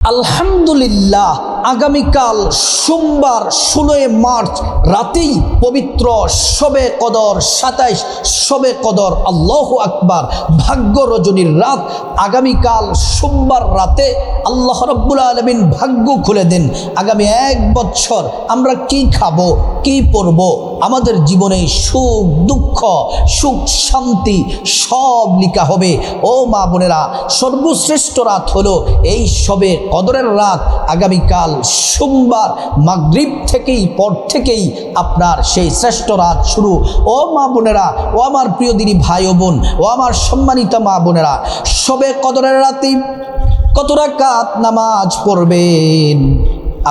আলহামদুলিল্লাহ, আগামীকাল সোমবার 16 মার্চ রাতেই পবিত্র শবে কদর 27 শবে কদর, আল্লাহু আকবার, ভাগ্য রজনীর রাত। আগামীকাল সোমবার রাতে আল্লাহ রাব্বুল আলামিন ভাগ্য খুলে দেন। আগামী 1 বছর আমরা কি খাবো, কি পরবো, আমাদের জীবনে সুখ দুঃখ, সুখ শান্তি সব লিখা হবে। ও মা বোনেরা, সর্বশ্রেষ্ঠ রাত হলো এই শবে কদরের রাত। আগামীকাল সোমবার মাগরিব থেকেই পর থেকেই আপনার সেই শ্রেষ্ঠ রাত শুরু। ও মা বোনেরা, ও আমার প্রিয় দিনী ভাই ও বোন, ও আমার সম্মানিত মা বোনেরা, শবে কদরের রাতে কত রাকাত নামাজ পড়বেন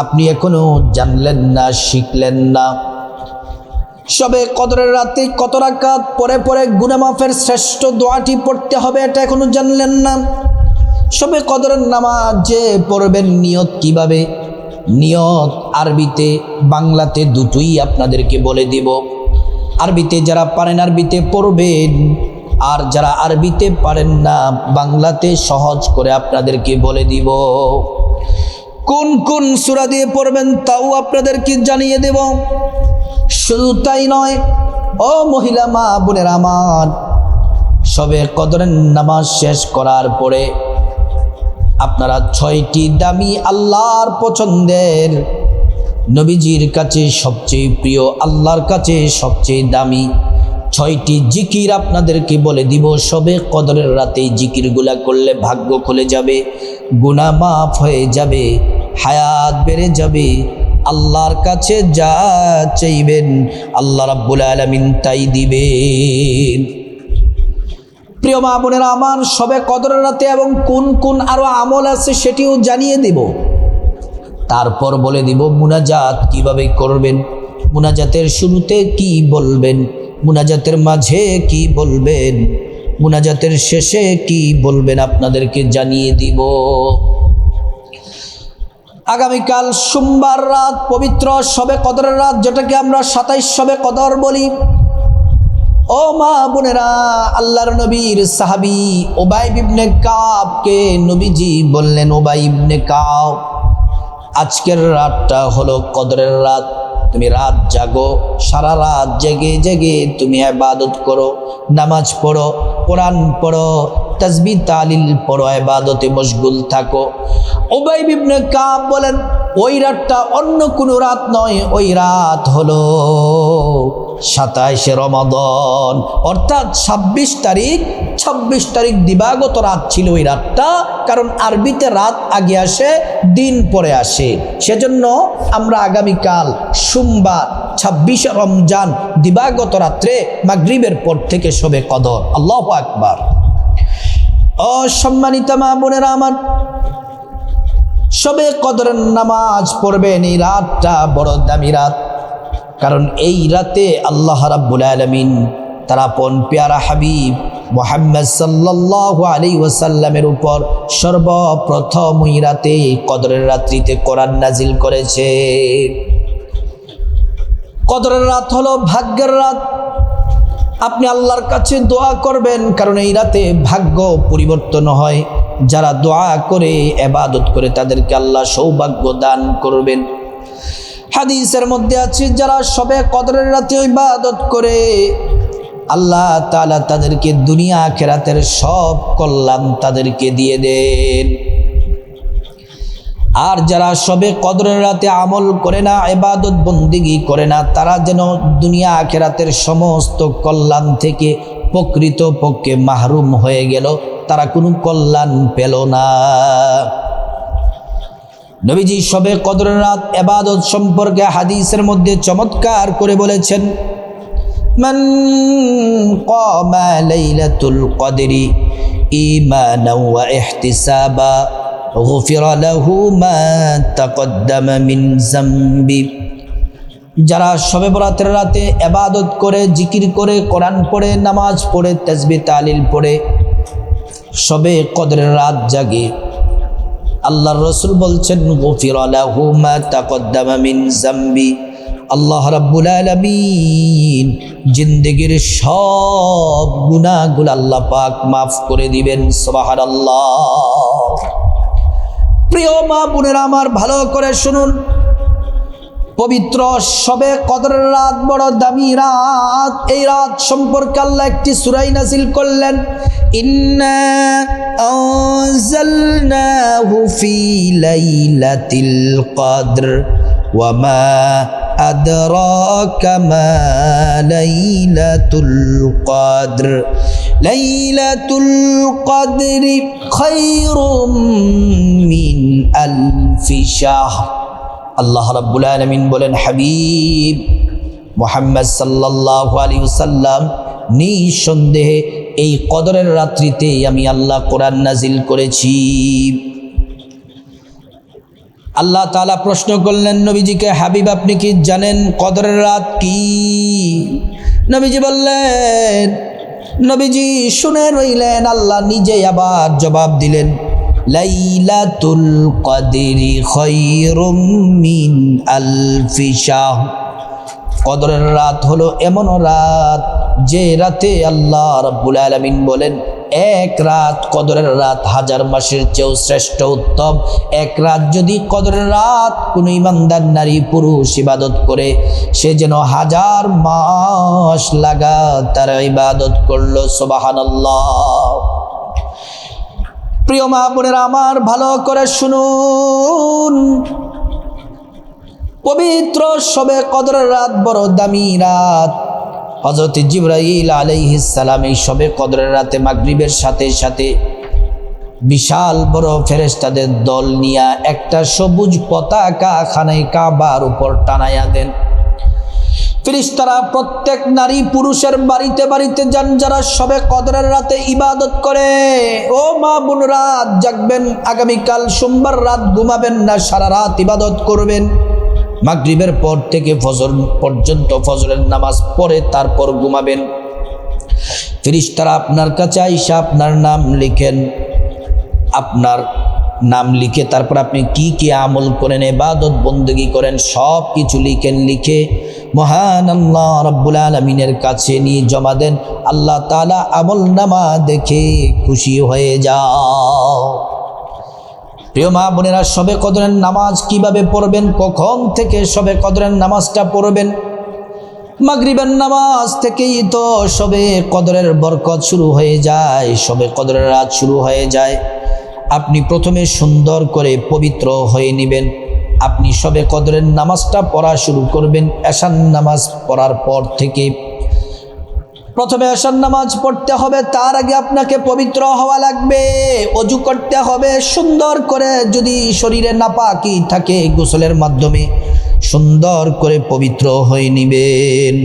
আপনি এখনো জানলেন না, শিখলেন না। শবে কদরের রাতে কত রাকাত পরে পরে গুনাহ মাফের শ্রেষ্ঠ দোয়াটি পড়তে হবে এটা এখনো জানলেন না। শবে কদরের নামাজ যে পড়বেন, নিয়ত কিভাবে, নিয়ত আরবিতে বাংলাতে দুটোই আপনাদেরকে বলে দিব। আরবিতে যারা পারেন আরবিতে পড়বেন, আর যারা আরবিতে পারেন না বাংলাতে সহজ করে আপনাদেরকে বলে দিব। কোন কোন সূরা দিয়ে পড়বেন তাও আপনাদেরকে জানিয়ে দেব। শুধু তাই নয়, ও মহিলা মা বোনের আমার, শবে কদরের নামাজ শেষ করার পরে আপনারা 6টি দামি আল্লাহর পছন্দের, নবীজির কাছে সবচেয়ে প্রিয়, আল্লাহর কাছে সবচেয়ে দামি 6টি জিকির আপনাদেরকে বলে দিব। শবে কদরের রাতে জিকিরগুলা করলে ভাগ্য খুলে যাবে, গুনাহ মাফ হয়ে যাবে, হায়াত বেড়ে যাবে। আল্লাহর কাছে যা চাইবেন আল্লাহ রাব্বুল আলামিন তাই দিবেন। প্রিয় মা বোনেরা আমার, শবে কদরের রাতে এবং কোন কোন আরো আমল আছে সেটিও জানিয়ে দেব। তারপর বলে দিব মুনাজাত কিভাবে করবেন, মুনাজাতের শুরুতে কি বলবেন, মুনাজাতের মাঝে কি বলবেন, মুনাজাতের শেষে কি বলবেন আপনাদেরকে জানিয়ে দিব। আগামীকাল সোমবার রাত পবিত্র শবে কদরের রাত, যেটাকে আমরা 27 শবে কদর বলি। ও মা বোনেরা, আল্লাহর নবীর সাহাবী উবাই ইবনে কাবকে নবীজি বললেন, উবাই ইবনে কাব, আজকের রাতটা হলো কদরের রাত। তুমি রাত জাগো, সারা রাত জেগে জেগে তুমি ইবাদত করো, নামাজ পড়ো, কোরআন পড়ো, তাসবিহ তাহলিল পড়ো, ইবাদতে মশগুল থাকো। উবাই ইবনে কাব বলেন, ওই রাতটা অন্য কোনো রাত নয়, ওই রাত হলো 27 রমাদান, অর্থাৎ 26 তারিখ দিবাগত রাত ছিল ওই রাতটা। কারণ আরবিতে রাত আগে আসে, দিন পরে আসে, সেজন্য আমরা আগামীকাল সোমবার 26 রমজান দিবাগত রাত্রে মাগরিবের পর থেকে শবে কদর। আল্লাহু আকবার। ও সম্মানিত মা বোনেরা আমার, শবে কদরের নামাজ পড়বেন। এই রাতটা বড় দামি রাত, কারণ এই রাতে আল্লাহ রাব্বুল আলামিন তার আপন পেয়ারা হাবিব মুহাম্মদ সাল্লাল্লাহু আলাইহি ওয়াসাল্লামের উপর সর্বপ্রথম ওই রাতে কদরের রাত্রিতে কোরআন নাজিল করেছে। কদরের রাত হলো ভাগ্যের রাত। আপনি আল্লাহর কাছে দোয়া করবেন, কারণ এই রাতে ভাগ্য পরিবর্তন হয়। যারা দোয়া করে, ইবাদত করে, তাদেরকে আল্লাহ সৌভাগ্য দান করবেন। হাদিসের মধ্যে আছে, যারা শবে কদরের রাতে ইবাদত করে আল্লাহ তাআলা তাদেরকে দুনিয়া আখিরাতের সব কল্যাণ তাদেরকে দিয়ে দেন। আর যারা শবে কদরের রাতে আমল করে না, ইবাদত বন্দেগী করে না, তারা যেন দুনিয়া আখিরাতের সমস্ত কল্যাণ থেকে প্রকৃতপক্ষে মাহরুম হয়ে গেল, তারা কোনো কল্যাণ পেল না। নবীজি শবে কদরের রাত ইবাদত সম্পর্কে হাদিসের মধ্যে চমৎকার করে বলেছেন, মান কামা লাইলাতুল কদরি ঈমানাও ওয়া ইহতিসাবা গুফিরা লাহু মা তাকদ্দামা মিন যামবি। যারা শবে বরাতের রাতে ইবাদত করে, জিকির করে, কোরআন পড়ে, নামাজ পড়ে, তাসবিহ তাহলিল পড়ে, শবে কদরের রাত জাগে, আল্লাহর রাসূল বলছেন গুফিরা লাহু মা তাকদ্দামা মিন যামবি, আল্লাহ রাব্বুল আলামিন জিন্দেগির সব গুনাহগুলো আল্লাহ পাক মাফ করে দিবেন। সুবহানাল্লাহ। প্রিয় মা বোনেরা আমার, ভালো করে শুনুন, পবিত্র শবে কদরের রাত বড় দামি রাত। এই রাত সম্পর্কে আল্লাহ একটি সূরা নাযিল করলেন, ইন্না আনজালনাহু ফি লাইলাতিল কদর ওয়া মা আদরাকা মা লাইলাতুল কদর লাইলাতুল কদরি খায়রুম মিন আলফি শাহর। আল্লাহ রাব্বুল আলামিন বলেন, হাবিব মুহাম্মদ সাল্লাল্লাহু আলাইহি ওয়াসাল্লাম, নিঃসন্দেহে এই কদরের রাত্রিতে আমি আল্লাহ কোরআন নাজিল করেছি। আল্লাহ তাআলা প্রশ্ন করলেন নবীজিকে, হাবিব আপনি কি জানেন কদরের রাত কি? নবীজি বললেন, নবীজি শুনে রইলেন। আল্লাহ নিজে আবার জবাব দিলেন, লাইলাতুল কদরি খায়রুম মিন আলফি শাহর। কদরের রাত হলো এমন রাত যে রাতে আল্লাহ রাব্বুল আলামিন বলেন, এক রাত কদরের রাত হাজার মাসের চেয়েও শ্রেষ্ঠ উত্তম। এক রাত যদি কদরের রাত কোনো ইমানদার নারী পুরুষ ইবাদত করে, সে যেন হাজার মাস লাগাতার ইবাদত করলো। সুবহানাল্লাহ। প্রিয় মা বোনেরা আমার, ভালো করে শুনুন, পবিত্র শবে কদরের রাত বড় দামি রাত। হযরত জিবরাইল আলাইহিস সালাম এই শবে কদরের রাতে মাগরিবের সাথে সাথে বিশাল বড় ফেরেশতাদের দল নিয়ে একটা সবুজ পতাকা খানায় কাবার উপর টানায়া দেন। ফেরেশতারা প্রত্যেক নারী পুরুষের বাড়িতে বাড়িতে যান, যারা শবে কদরের রাতে ইবাদত করে। ও মা বোন, রাত জাগবেন, আগামীকাল সোমবার রাত ঘুমাবেন না, সারা রাত ইবাদত করবেন। মাগরিবের পর থেকে ফজর পর্যন্ত ফজরের নামাজ পড়ে তারপর ঘুমাবেন। ফেরেশতারা আপনার কাছে আইসা আপনার নাম লিখেন, আপনার নাম লিখে তারপর আপনি কি কি আমল করেন, ইবাদত বندگی করেন, সব কিছু লিখেন। লিখে মহান আল্লাহ রাব্বুল আলামিনের কাছে নিয়ে জমা দেন। আল্লাহ তাআলা আমলনামা দেখে খুশি হয়ে যাও। প্রিয় মা বোনেরা, শবে কদরের নামাজ কিভাবে পড়বেন, কখন থেকে শবে কদরের নামাজটা পড়বেন? মাগরিবের নামাজ থেকেই তো শবে কদরের বরকত শুরু হয়ে যায়, শবে কদরের রাত শুরু হয়ে যায়। আপনি প্রথমে সুন্দর করে পবিত্র হয়ে নেবেন। আপনি শবে কদরের নামাজটা পড়া শুরু করবেন এশার নামাজ পড়ার পর থেকে। প্রথমে এশার নামাজ পড়তে হবে, তার আগে আপনাকে পবিত্র হওয়া লাগবে, ওযু করতে হবে সুন্দর করে। যদি শরীরে নাপাকি থাকে, গোসলের মাধ্যমে সুন্দর করে পবিত্র হয়ে নেবেন।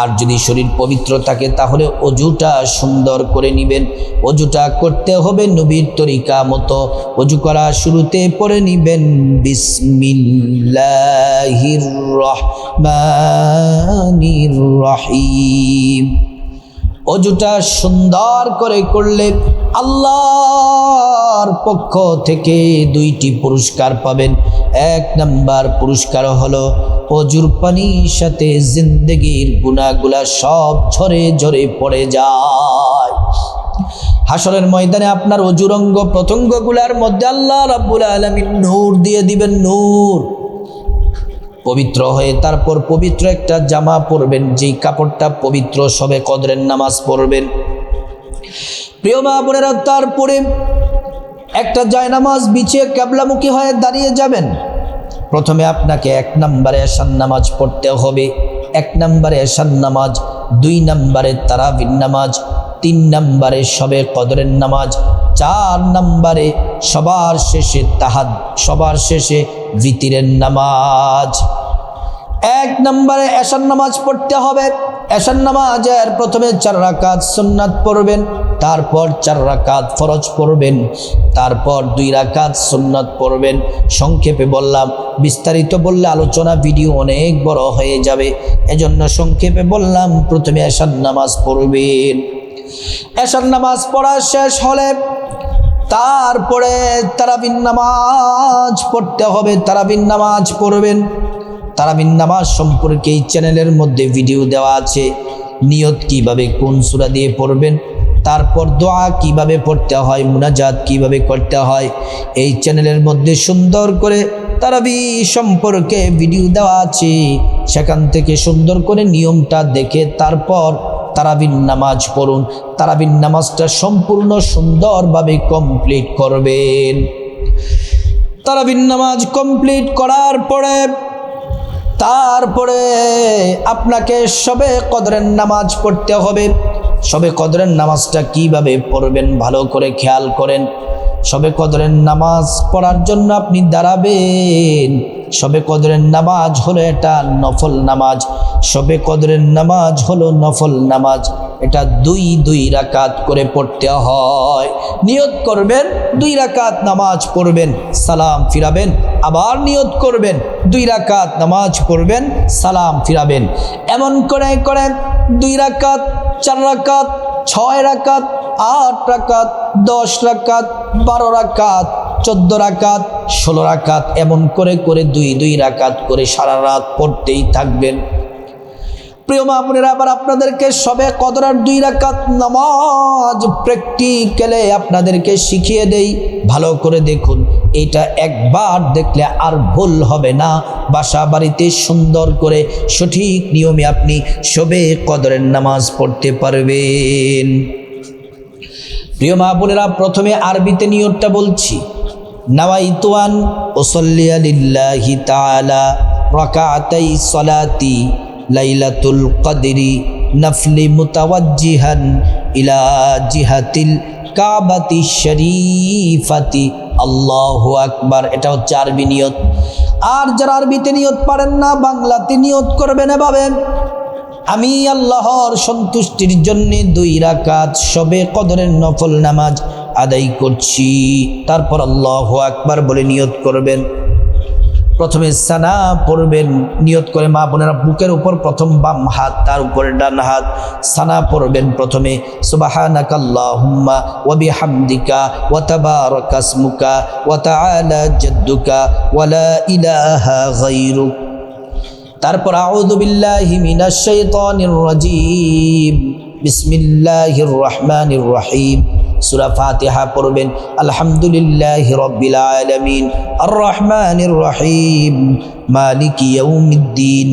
আর যদি শরীর পবিত্র থাকে তাহলে ওযুটা সুন্দর করে নেবেন। ওযুটা করতে হবে নবীর তরিকা মতো। ওযু করা শুরুতে পড়ে নেবেন বিসমিল্লাহির রহমানির রহিম। ওযুটা সুন্দর করে করলে আল্লাহর পক্ষ থেকে দুইটি পুরস্কার পাবেন। এক নাম্বার পুরস্কার হলো ওযুর পানির সাথে জিন্দেগির গুনাহগুলা সব ঝরে ঝরে পড়ে যায়। হাসরের ময়দানে আপনার ওযুর অঙ্গ প্রত্যঙ্গগুলার মধ্যে আল্লাহ রাব্বুল আলামিন নূর দিয়ে দিবেন, নূর। পবিত্র হয়ে তারপর পবিত্র একটা জামা পরবেন, যেই কাপড়টা পবিত্র, শবে কদরের নামাজ পড়বেন। প্রিয় মা বোনেরা, তারপরে একটা জায়নামাজ বিছিয়ে কিবলামুখী হয়ে দাঁড়িয়ে যাবেন। প্রথমে আপনাকে এক নম্বরে এশার নামাজ পড়তে হবে, এক নম্বরে এশার নামাজ, 2 নম্বরে তারাবির নামাজ, 3 নম্বরে শবে কদরের নামাজ, 4 নম্বরে সবার শেষে ভিতরের নামাজ। 1 নম্বরে এশার নামাজ পড়তে হবে। এশার নামাজের প্রথমে 4 রাকাত সুন্নাত পড়বেন, তারপর 4 রাকাত ফরজ পড়বেন, তারপর 2 রাকাত সুন্নাত পড়বেন। সংক্ষেপে বললাম, বিস্তারিত বললে আলোচনা ভিডিও অনেক বড় হয়ে যাবে, এজন্য সংক্ষেপে বললাম। প্রথমে এশার নামাজ পড়বেন। এশার নামাজ পড়া শেষ হলে তারপরে তারাবির নামাজ পড়তে হবে। তারাবির নামাজ পড়বেন। তারাবির নামাজ সম্পর্কে এই চ্যানেলের মধ্যে ভিডিও দেওয়া আছে। নিয়ত কিভাবে কোন সূরা দিয়ে পড়বেন তারপর দোয়া কিভাবে পড়তে হয়, মুনাজাত কিভাবে করতে হয়, এই চ্যানেলের মধ্যে সুন্দর করে তারাবি সম্পর্কে ভিডিও দেওয়া আছে। সেখান থেকে সুন্দর করে নিয়মটা দেখে তারপর তারাবির নামাজ পড়ুন। তারাবির নামাজটা সম্পূর্ণ সুন্দরভাবে কমপ্লিট করবেন। তারাবির নামাজ কমপ্লিট করার পরে তারপরে আপনাকে শবে কদরের নামাজ পড়তে হবে। শবে কদরের নামাজটা কিভাবে পড়বেন ভালো করে খেয়াল করেন। শবে কদরের নামাজ পড়ার জন্য আপনি দাঁড়াবেন। শবে কদরের নামাজ হলো এটা নফল নামাজ। শবে কদরের নামাজ হলো নফল নামাজ। এটা দুই রাকাত করে পড়তে হয়। নিয়ত করবেন 2 রাকাত নামাজ পড়বেন, সালাম ফিরাবেন। আবার নিয়ত করবেন 2 রাকাত নামাজ পড়বেন, সালাম ফিরাবেন। এমন করে করে 2 রাকাত, 4 রাকাত, 6 রাকাত, 8 রাকাত, 10 রাকাত, 12 রাকাত, 14 রাকাত, 16 রাকাত, এমন করে করে 2 রাকাত করে সারা রাত পড়তেই থাকবেন। প্রিয় মা বোনেরা, আবার আপনাদেরকে শবে কদরের 2 রাকাত নামাজ প্র্যাকটিক্যালে আপনাদেরকে শিখিয়ে দেই। ভালো করে দেখুন, এটা একবার দেখলে আর ভুল হবে না। বাসা বাড়িতে সুন্দর করে সঠিক নিয়মে আপনি শবে কদরের নামাজ পড়তে পারবেন। প্রিয় মা বোনেরা, প্রথমে আরবিতে নিয়তটা বলছি। নাওয়াইতু আন উসাল্লিয়া লিল্লাহি তাআলা রাকাতাই সালাতি লাইলাতুল কদরি নফলি মুতাওয়াজ্জিহান ইলা জিহাতিল কাবাতি শরীফাতি আল্লাহু আকবার। এটা হচ্ছে আরবি নিয়ত। আর যারা আরবিতে নিয়ত পারেন না, বাংলাতে নিয়ত করবেন এভাবে: আমি আল্লাহর সন্তুষ্টির জন্য 2 রাকাত শবে কদরের নফল নামাজ আদায় করছি। তারপর আল্লাহু আকবার বলে নিয়ত করবেন। প্রথমে সানা পড়বেন। নিয়ত করে মা বোনেরা বুকের উপর প্রথম বাম হাত, তার উপরে ডান হাত। সানা পড়বেন প্রথমে সুবহানাকাল্লাহুম্মা ওয়া বিহামদিকা ওয়া তাবারাকা ইসমুকা ওয়া তাআলা জাদ্দুকা ওয়া লা ইলাহা গায়রুক। তারপর আউযু বিল্লাহি মিনাশ শাইতানির রাজীম, বিসমিল্লাহির রহমানির রহিম। সূরা ফাতিহা পড়বেন। আলহামদুলিল্লাহি রাব্বিল আলামিন আর রহমানির রহিম মালিকি ইয়াউমিদ্দিন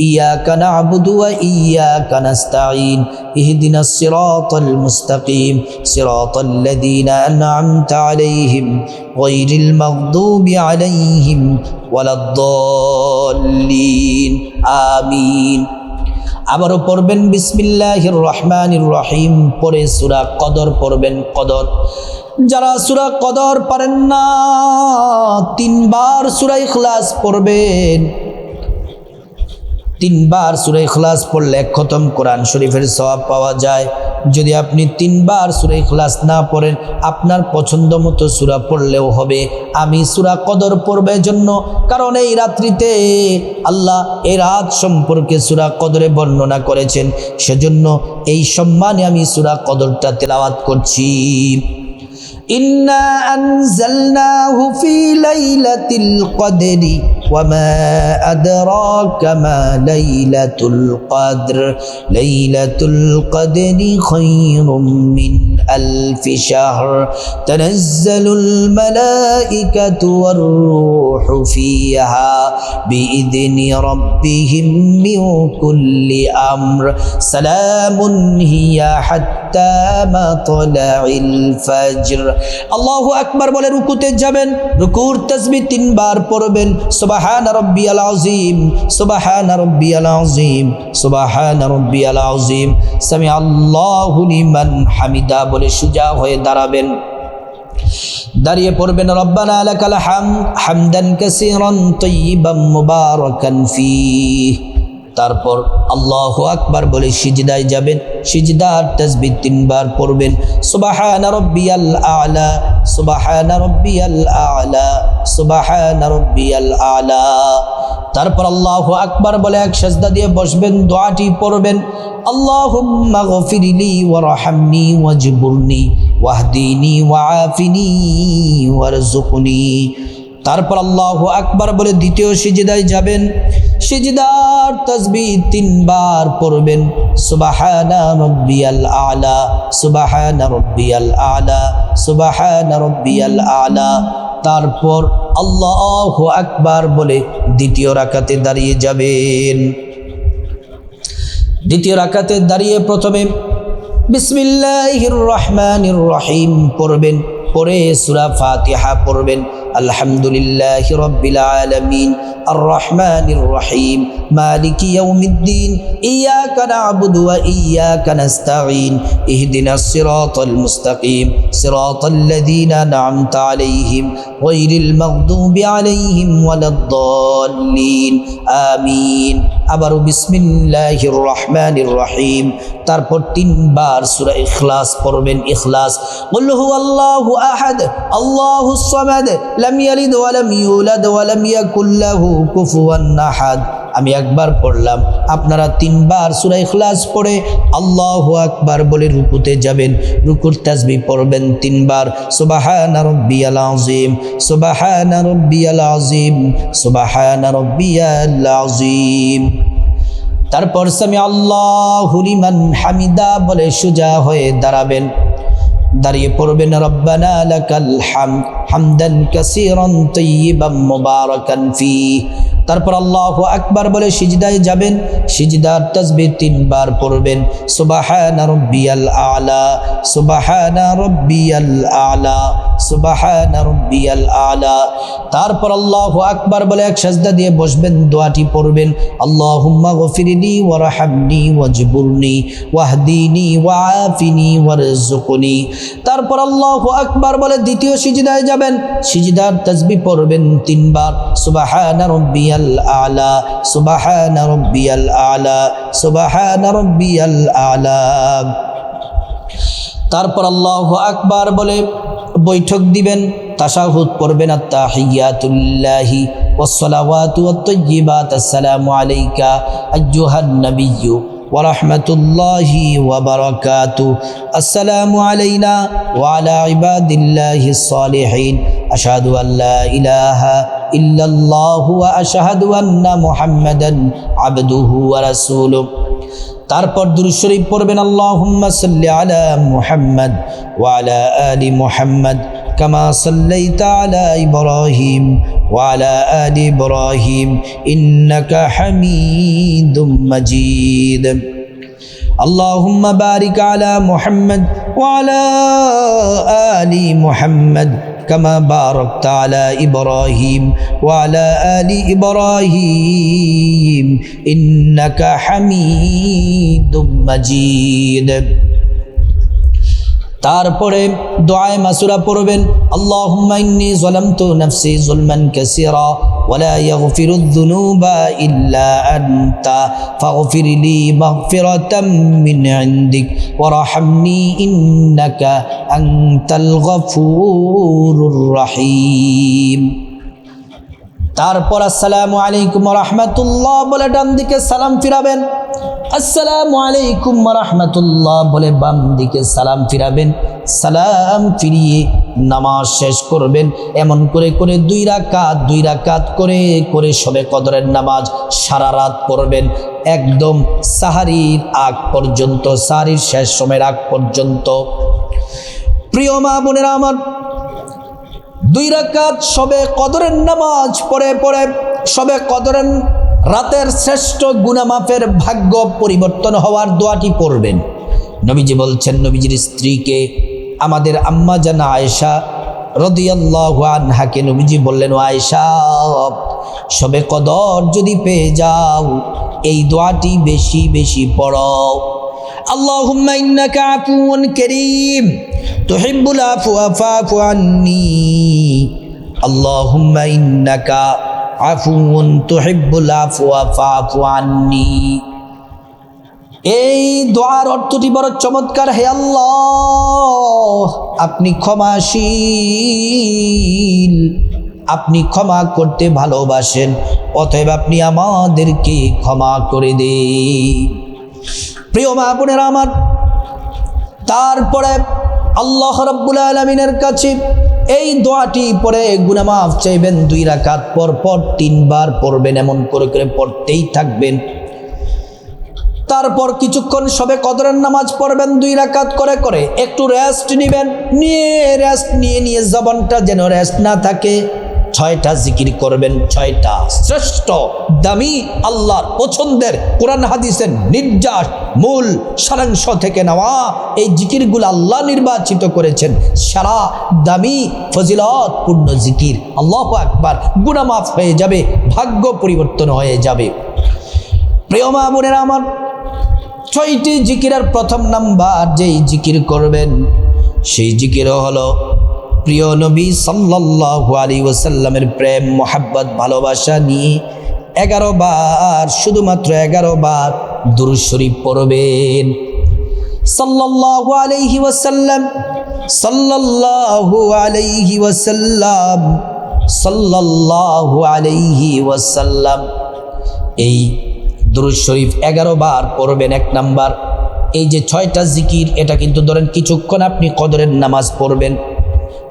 ইয়াকা না'বুদু ওয়া ইয়াকা নাস্তাঈন ইহদিনাস সিরাতাল মুস্তাকিম সিরাতাল লাযীনা আন'আমতা আলাইহিম গায়রিল মাগদুবি আলাইহিম ওয়ালাদ-দাল্লিন আমিন। আবারও পড়বেন বিসমিল্লাহির রহমানির রহিম, পরে সূরা কদর পড়বেন। কদর যারা সূরা কদর পারেন না, 3 বার সূরা ইখলাস পড়বেন। 3 বার সূরা ইখলাস পড়লে খতম কোরআন শরীফের সওয়াব পাওয়া যায়। যদি আপনি 3 বার সূরা ইখলাস না পড়েন, আপনার পছন্দ মতো সূরা পড়লেও হবে। আমি সূরা কদর পড়বে জন্য, কারণ এই রাত্রিতে আল্লাহ এই রাত সম্পর্কে সূরা কদরে বর্ণনা করেছেন, সেজন্য এই সম্মানে আমি সূরা কদরটা তেলাওয়াত করছি। ইন্না আনজালনাহু ফি লাইলাতিল কদরি وما أدراك ما ليلة القدر ليلة القدر خير من ألف شهر تنزل الملائكة والروح فيها بإذن ربهم من كل أمر سلام هي حتى مطلع الفجر الله أكبر বলে রুকুতে যাবেন। রুকুর তাসবিহ 3 বার পড়বেন। সুবহান রাব্বিয়াল আযীম সুবহান রাব্বিয়াল আযীম সুবহান রাব্বিয়াল আযীম সামি আল্লাহু লিমান হামিদা বলে সোজা হয়ে দাঁড়াবেন। দাঁড়িয়ে পড়বেন রব্বানা লাকাল হামদ হামদান কাসীরান তাইয়িবান মুবারাকান ফীহ। তারপর আল্লাহু আকবার বলে সিজদায় যাবেন। সিজদার তাসবিহ 3 বার পড়বেন। সুবহানা রাব্বিয়াল আ'লা সুবহানা রাব্বিয়াল আ'লা সুবহানা রাব্বিয়াল আ'লা। তারপর আল্লাহু আকবার বলে এক সিজদা দিয়ে বসবেন, দোয়াটি পড়বেন। আল্লাহুম্মা গফিরলি ওয়ারহামনি ওয়াজবুরনি ওয়াহদিনি ওয়াআফিনি ওয়ারযুকনি। তারপর আল্লাহু আকবার বলে দ্বিতীয় সিজদায় যাবেন। সিজদার তাসবিহ 3 বার পড়বেন, সুবহানা রাব্বিয়াল আলা, সুবহানা রাব্বিয়াল আলা, সুবহানা রাব্বিয়াল আলা। তারপর আল্লাহু আকবার বলে দ্বিতীয় রাকাতে দাঁড়িয়ে যাবেন। দ্বিতীয় রাকাতে দাঁড়িয়ে প্রথমে বিসমিল্লাহির রহমানির রহিম পড়বেন, পরে সূরা ফাতিহা পড়বেন। আলহামদুলিল্লাহি রাব্বিল আলামিন আর রহমানির রহিম মালিকি ইয়াউমিদ্দিন ইয়াকা না'বুদু ওয়া ইয়াকা নাস্তাঈন ইহদিনাস সিরাতাল মুস্তাকিম সিরাতাল্লাযীনা আন'আমতা আলাইহিম গায়রিল মাগদুবি আলাইহিম ওয়ালাদ-দাল্লিন আমিন। আবারও বিসমিল্লাহির রহমানির রহিম। তারপর 3 বার সূরা ইখলাস পড়বেন। ইখলাস, কুল হুয়াল্লাহু আহাদ আল্লাহুস সামাদ লাম ইয়ালিদ ওয়া লাম ইউলাদ ওয়া লাম ইয়াকুল লাহু কুফুয়ান আহাদ। আমি একবার পড়লাম, আপনারা 3 বার সূরা ইখলাস পড়ে আল্লাহু আকবার বলে রুকুতে যাবেন। রুকুর তাসবিহ পড়বেন 3 বার, সুবহানা রাব্বিয়াল আযীম, সুবহানা রাব্বিয়াল আযীম, সুবহানা রাব্বিয়াল আযীম। তারপর সামি আল্লাহু লিমান হামিদা বলে সোজা হয়ে দাঁড়াবেন। দাঁড়িয়ে পড়বেন রব্বানা লাকাল হামদ হামদান কাসীরান তাইয়িবান মুবারাকান ফি। তারপর আল্লাহু আকবার বলে সিজদায় যাবেন। সিজদার তাসবিহ 3 বার পড়বেন, সুবহানা রাব্বিয়াল আলা, সুবহানা রাব্বিয়াল আলা, সুবহানা রাব্বিয়াল আলা। তারপর আল্লাহু আকবার বলে এক সাজদা দিয়ে বসবেন, দোয়াটি পড়বেন, আল্লাহুম্মা গফিরলি ওয়ারহামনি ওয়াজবুরনি ওয়াহদিনি ওয়াআফিনি ওয়ারযুকনি। তারপর আল্লাহু আকবার বলে দ্বিতীয় সিজদায় যাবেন। সিজদার তাসবিহ পড়বেন 3 বার, সুবহানা রাব্বিয়াল আলা, সুবহানা রাব্বিয়াল আলা, সুবহানা রাব্বিয়াল আলা। তারপর আল্লাহু আকবার বলে বৈঠক দিবেন, তাশাহুদ পড়বেন, আত্তাহিয়াতুল্লাহি ওয়াসসালাওয়াতু ওয়াত-তাইয়্যিবাত, আসসালামু আলাইকা আইয়ুহান নাবিয়্যু ওয়া রাহমাতুল্লাহি ওয়া বারাকাতুহু, আসসালামু আলাইনা ওয়া আলা ইবাদিল্লাহিস সালিহিন, আশহাদু আল লা ইলাহা ইল্লাল্লাহু ওয়া আশহাদু আন্না মুহাম্মাদান আবদুহু ওয়া রাসূলুহু। তারপর দুরূদ শরীফ পড়বেন, আল্লাহুম্মা সাল্লি আলা মুহাম্মাদ ওয়া আলা আলি মুহাম্মাদ কামা সাল্লাইতা আলা ইব্রাহিম ওয়া আলা আলি ইব্রাহিম ইন্নাকা হামিদুম মাজিদ। আল্লাহুম্মা বারিক আলা মুহাম্মাদ ওয়া আলা আলি মুহাম্মাদ কামা বারাকতা আলা ইব্রাহিম ওয়া আলা আলি ইব্রাহিম ইন্নাকা হামিদুম মাজিদ। তারপরে দোয়ায়ে মাসুরা পড়বেন, আল্লাহুম্মা ইন্নী যালামতু নাফসি যুলমান কাসীরা ওয়া লা ইয়াগফিরুয যুনুবা ইল্লা আনতা ফাগফিরলি মাগফিরাতাম মিন ইনদিক ওয়ারহামনি ইন্নাকা আনতাল গফুরুর রহিম। তারপর আসসালামু আলাইকুম ওয়া রাহমাতুল্লাহ বলে ডান দিকে সালাম ফিরাবেন, আসসালামু আলাইকুম ওয়া রাহমাতুল্লাহ বলে বাম দিকে সালাম ফিরাবেন। সালাম ফিরিয়ে নামাজ শেষ করবেন। এমন করে করে 2 রাকাত করে করে শবে কদরের নামাজ সারা রাত পড়বেন, একদম সাহারির আগ পর্যন্ত, সাহারির শেষ সময়ের আগ পর্যন্ত। প্রিয় মা বোনেরা আমার, 2 রাকাত শবে কদরের নামাজ পড়ে পড়ে শবে কদরের রাতের শ্রেষ্ঠ গুনামাফের ভাগ্য পরিবর্তন হওয়ার দোয়াটি পড়বেন। নবীজি বলছেন, নবীজির স্ত্রীকে আমাদের আম্মা জানা আয়েশা রাদিয়াল্লাহু আনহাকে নবীজি বললেন, ও আয়েশা, শবে কদর যদি পেয়ে যাও এই দোয়াটি বেশি বেশি পড়ো, আল্লাহুম্মা ইন্নাকা আফুউন কারীম তুহিব্বুল আফওয়া ফাফু আন্নী, আল্লাহুম্মা ইন্নাকা আফুউন তুহিব্বুল আফওয়া ফাফু আন্নী। এই দোয়ার অর্থটি বড় চমৎকার। হে আল্লাহ, আপনি ক্ষমাশীল, আপনি ক্ষমা করতে ভালোবাসেন, অতএব আপনি আমাদেরকে ক্ষমা করে দিন। প্রিয় মা বোনেরা আমার, তারপরে আল্লাহ রাব্বুল আলামিনের কাছে এই দোয়াটি পরে গুনাহ মাফ চাইবেন। 2 রাকাত পর পর 3 বার পড়বেন, এমন করে করে পড়তেই থাকবেন। তারপর কিছুক্ষণ সবে কদরের নামাজ পড়বেন 2 রাকাত করে করে, একটু রেস্ট নেবেন, রেস্ট নিয়ে জবানটা যেন রেস্ট না থাকে। 6টা জিকির করবেন, 6টা শ্রেষ্ঠ দামি আল্লাহর পছন্দের কোরআন হাদিসের নির্যাস মূল সারাংশ থেকে নেওয়া এই জিকিরগুলো আল্লাহ নির্বাচিত করেছেন সারা দামি ফজিলতপূর্ণ জিকির। আল্লাহু আকবার। গুনাহ মাফ হয়ে যাবে, ভাগ্য পরিবর্তন হয়ে যাবে। প্রিয় মা বোনেরা আমার, 6টি জিকিরের প্রথম নাম্বার যেই জিকির করবেন সেই জিকির হলো প্রিয় নবী সাল্লাল্লাহু আলাইহি ওয়াসাল্লামের প্রেম মোহাব্বত ভালোবাসা নিয়ে 11 বার, শুধুমাত্র 11 বার দুরূদ শরীফ পড়বেন। সাল্লাল্লাহু আলাইহি ওয়াসাল্লাম, সাল্লাল্লাহু আলাইহি ওয়াসাল্লাম, সাল্লাল্লাহু আলাইহি ওয়াসাল্লাম। এই দুরূদ শরীফ 11 বার পড়বেন। 1 নাম্বার, এই যে 6টা জিকির, এটা কিন্তু ধরেন কিছুক্ষণ আপনি কদরের নামাজ পড়বেন,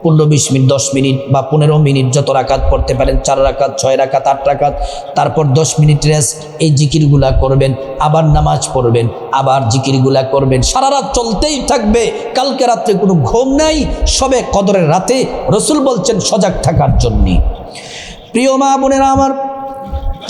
15-20 মিনিট, 10 মিনিট বা 15 মিনিট, যত রাকাত পড়তে পারেন, 4 রাকাত, 6 রাকাত, 8 রাকাত, তারপর 10 মিনিট রেস্ট। এই জিকিরগুলা করবেন, আবার নামাজ পড়বেন, আবার জিকিরগুলা করবেন, সারা রাত চলতেই থাকবে। কালকে রাত্রে কোনো ঘুম নাই, সবে কদরের রাতে রসুল বলছেন সজাগ থাকার জন্যে। প্রিয় মা বোনেরা আমার,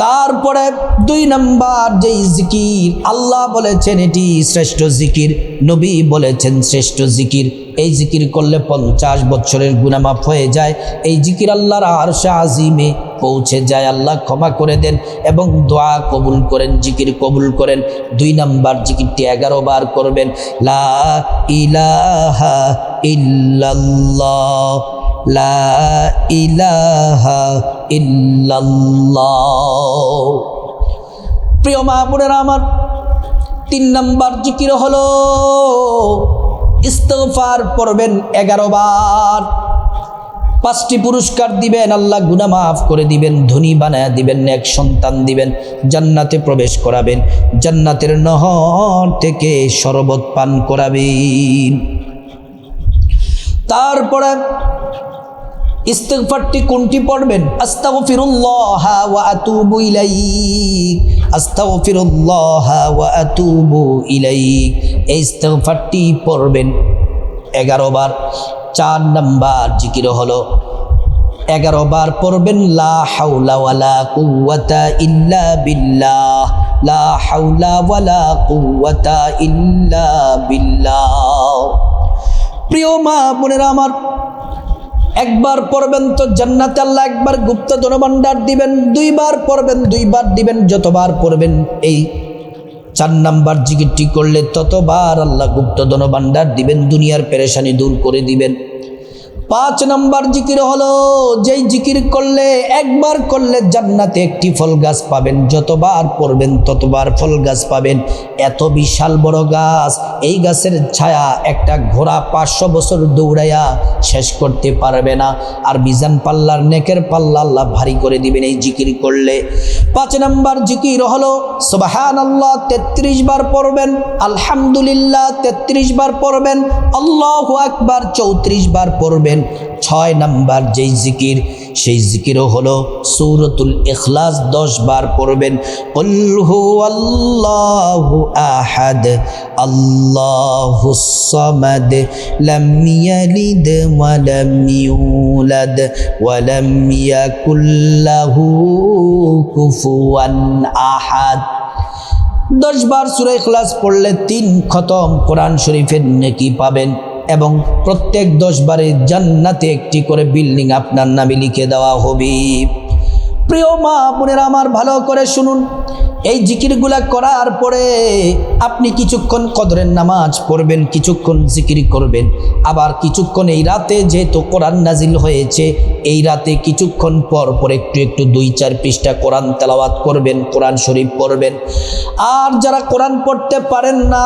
তারপরে 2 নাম্বার যেই জিকির আল্লাহ বলেছেন এটি শ্রেষ্ঠ জিকির, নবী বলেছেন শ্রেষ্ঠ জিকির, এই জিকির করলে 50 বছরের গুনাহ মাফ হয়ে যায়। এই জিকির আল্লাহর আরশে আজিমে পৌঁছে যায়, আল্লাহ ক্ষমা করে দেন এবং দোয়া কবুল করেন, জিকির কবুল করেন। 2 নাম্বার জিকিরটি 11 বার করবেন। লা ইলাহা ইল্লাল্লাহ, লা ইলাহা ইল্লাল্লাহ। প্রিয় মা বোনেরা আমার, 3 নাম্বার জিকির হলো ইস্তিগফার পড়বেন 11 বার। 5টি পুরস্কার দিবেন, আল্লাহ গুনাহ মাফ করে দিবেন, ধনী বানায়া দিবেন, নেক সন্তান দিবেন, জান্নাতে প্রবেশ করাবেন, জান্নাতের নহর থেকে শরবত পান করাবেন। তারপরে ইস্তিগফারটি কোনটি পড়বেন? আস্তাগফিরুল্লাহ ওয়া আতুবু ইলাইহি, আস্তাগফিরুল্লাহ ওয়া আতুবু ইলাইহি। এই ইস্তিগফারটি পড়বেন 11 বার। 4 নাম্বার জিকির হলো 11 বার পড়বেন লা হাওলা ওয়ালা কুওয়াতা ইল্লা বিল্লাহ, লা হাওলা ওয়ালা কুওয়াতা ইল্লা বিল্লাহ। প্রিয় মা বোনেরা আমার, 1 বার পড়বেন তো জান্নাতে আল্লাহ 1 বার গুপ্ত ধনভাণ্ডার দিবেন, 2 বার পড়বেন 2 বার দিবেন, যতবার পড়বেন এই 4 নাম্বার জিকিরটি করলে ততবার আল্লাহ গুপ্ত ধনভাণ্ডার দিবেন, দুনিয়ার পেরেশানি দূর করে দিবেন। 5 নাম্বার জিকির হলো যেই জিকির করলে 1 বার করলে জান্নাতে একটি ফল গাছ পাবেন, যতবার পড়বেন ততবার ফল গাছ পাবেন। এত বিশাল বড় গাছ, এই গাছের ছায়া একটা ঘোড়া 500 বছর দৌড়াইয়া শেষ করতে পারবে না। আর মিজান পাল্লার নেকের পাল্লা আল্লাহ ভারী করে দিবেন এই জিকির করলে। 5 নাম্বার জিকির হলো সুবহানাল্লাহ 33 বার পড়বেন, আলহামদুলিল্লাহ 33 বার পড়বেন, আল্লাহু আকবার 34 বার পড়বেন। 6 নাম্বার যেই জিকির সেই জিকিরও হলো সূরাতুল ইখলাস 10 বার পড়বেন। কুল হুয়াল্লাহু আহাদ, আল্লাহুস সামাদ, লাম ইয়ালিদ ওয়া লাম ইউলাদ ওয়া লাম ইয়াকুল লাহু কুফুয়ান আহাদ। 10 বার সূরা ইখলাস পড়লে 3 খতম কোরআন শরীফের নেকি পাবেন এবং প্রত্যেক 10 বারে জান্নাতে একটি করে বিল্ডিং আপনার নামে লিখে দেওয়া হবে। প্রিয় মা বোনেরা আমার, ভালো করে শুনুন। এই জিকিরগুলা করার পরে আপনি কিছুক্ষণ কদরের নামাজ পড়বেন, কিছুক্ষণ জিকির করবেন, আবার কিছুক্ষণ এই রাতে যেহেতু কোরআন নাজিল হয়েছে এই রাতে কিছুক্ষণ পর পর একটু একটু 2-4 পৃষ্ঠা কোরআন তেলাওয়াত করবেন, কোরআন শরীফ পড়বেন। আর যারা কোরআন পড়তে পারেন না,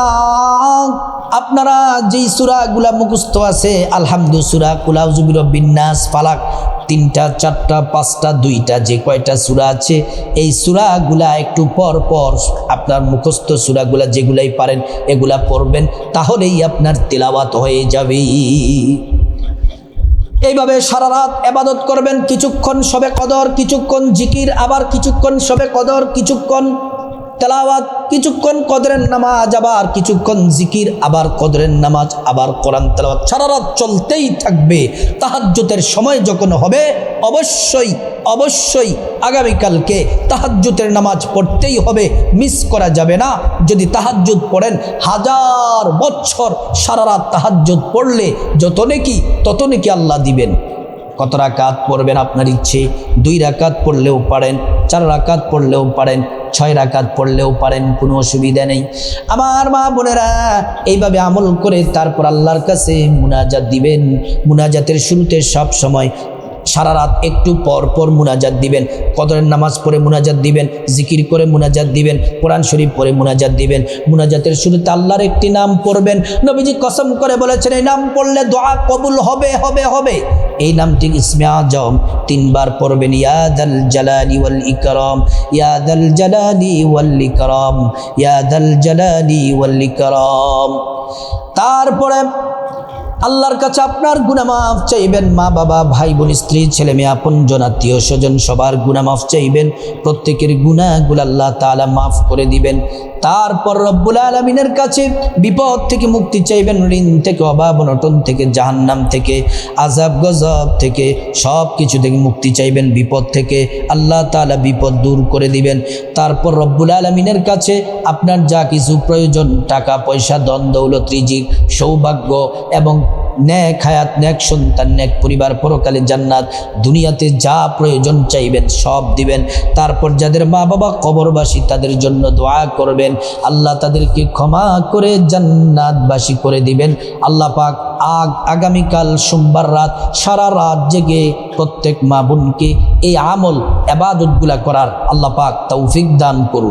আপনারা যেই সূরাগুলা মুখস্থ আছে, আলহামদু সূরা, কুল আউযু বিরাব্বিন নাস, ফালাক, 3টা 4টা 5টা 2টা যে কয়টা সূরা আছে এই সূরাগুলা একটু পর পর আপনার মুখস্থ সূরাগুলা যেগুলাই পারেন এগুলা পড়বেন, তাহলেই আপনার তিলাওয়াত হয়ে যাবে। এইভাবে সারা রাত ইবাদত করবেন, কিছুক্ষণ শবে কদর, কিছুক্ষণ জিকির, আবার কিছুক্ষণ শবে কদর, কিছুক্ষণ তেলাওয়াত, কিছুক্ষণ কদরের নামাজ, আবার কিছুক্ষণ জিকির, আবার কদরের নামাজ, আবার কোরআন তেলাওয়াত, সারা রাত চলতেই থাকবে। তাহাজ্জুদের সময় যখন হবে অবশ্যই অবশ্যই আগামীকালকে তাহাজ্জুদের নামাজ পড়তেই হবে, মিস করা যাবে না। যদি তাহাজ্জুদ পড়েন 1000 বছর সারা রাত তাহাজ্জুদ পড়লে যত নেকি তত নেকি আল্লাহ দিবেন। কত রাকাত পড়বেন আপনার ইচ্ছে, 2 রাকাত পড়লেও পারেন, 4 রাকাত পড়লেও পারেন, 6 রাকাত পড়লেও পারেন, কোনো অসুবিধা নেই। আমার মা বোনেরা এইভাবে আমল করে তারপর আল্লাহর কাছে মুনাজাত দিবেন। মুনাজাতের শুরুতে সব সময় সারা রাত একটু পর পর মুনাজাত দিবেন, কদরের নামাজ পড়ে মুনাজাত দিবেন, জিকির করে মুনাজাত দিবেন, কোরআন শরীফ পড়ে মুনাজাত দিবেন। মুনাজাতের শুরুতে আল্লাহর একটি নাম পড়বেন। নবীজি কসম করে বলেছেন এই নাম পড়লে দোয়া কবুল হবে হবে হবে। এই নামটি ইসমে আজম 3 বার পড়বেন, ইয়া দাল জালালি ওয়াল ইকরাম, ইয়া দাল জালালি ওয়াল ইকরাম, ইয়া দাল জালালি ওয়াল ইকরাম। তারপরে আল্লাহর কাছে আপনার গুনাহ মাফ চাইবেন, মা বাবা ভাই বোন স্ত্রী ছেলে মেয়ে আপনজন আত্মীয় স্বজন সবার গুনাহ মাফ চাইবেন, প্রত্যেকের গুনাহগুলো আল্লাহ তাআলা মাফ করে দিবেন। তারপর রব্বুল আলামিনের কাছে বিপদ থেকে মুক্তি চাইবেন, ঋণ থেকে, অভাব অনটন থেকে, জাহান্নাম থেকে, আযাব গজব থেকে, সব কিছু থেকে মুক্তি চাইবেন, বিপদ থেকে আল্লাহ তাআলা বিপদ দূর করে দিবেন। তারপর রব্বুল আলামিনের কাছে আপনার যা কিছু প্রয়োজন, টাকা পয়সা ধন দৌলত রিজিক সৌভাগ্য এবং নেক হায়াত, নেক সন্তান, নেক পরিবার, পরকালে জান্নাত, দুনিয়াতে যা প্রয়োজন চাইবেন সব দিবেন। তারপর যাদের মা বাবা কবরবাসী তাদের জন্য দোয়া করবেন, আল্লাহ তাদেরকে ক্ষমা করে জান্নাতবাসী করে দিবেন। আল্লাহ পাক আগামীকাল সোমবার রাত সারা রাত জেগে প্রত্যেক মা বোনকে এই আমল ইবাদতগুলা করার আল্লাহ পাক তৌফিক দান করুন।